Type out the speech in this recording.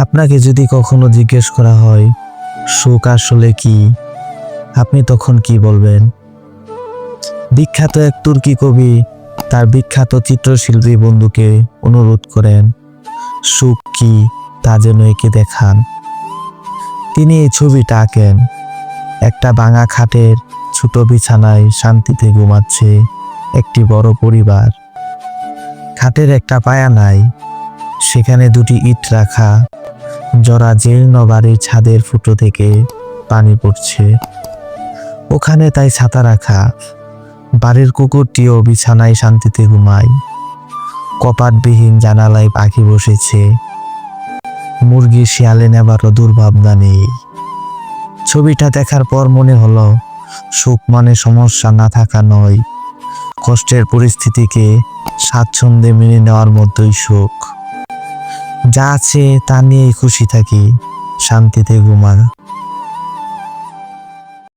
আপনাকে যদি কখনো জিজ্ঞেস করা হয় সুখ আসলে কি, আপনি তখন কি বলবেন? বিখ্যাত এক তুর্কি কবি তার বিখ্যাত চিত্রশিল্পী বন্ধুকে অনুরোধ করেন সুখ কি তা যেন এঁকে দেখান। তিনি এই ছবিটা আঁকেন। একটা ভাঙা খাটের ছোট বিছানায় শান্তিতে ঘুমাচ্ছে একটি বড় পরিবার। খাটের একটা পায়া নাই, সেখানে দুটি ইট রাখা, জরা জীর্ণ বাড়ির ছাদের ফুটো থেকে পানি পড়ছে। ওখানে তাই ছাতা রাখা। বাড়ির কুকুরটিও বিছানায় শান্তিতে ঘুমায়। কপাটবিহীন জানালায় পাখি বসেছে। মুরগি শিয়ালে নেবারও দুর্ভাবনা নেই। ছবিটা দেখার পর মনে হলো সুখ মানে সমস্যা না থাকা নয়, কষ্টের পরিস্থিতিকে স্বাচ্ছন্দ্যে মেনে নেওয়ার মধ্যেই সুখ। যা আছে তা নিয়েই খুশি থাকি, শান্তিতে ঘুমা।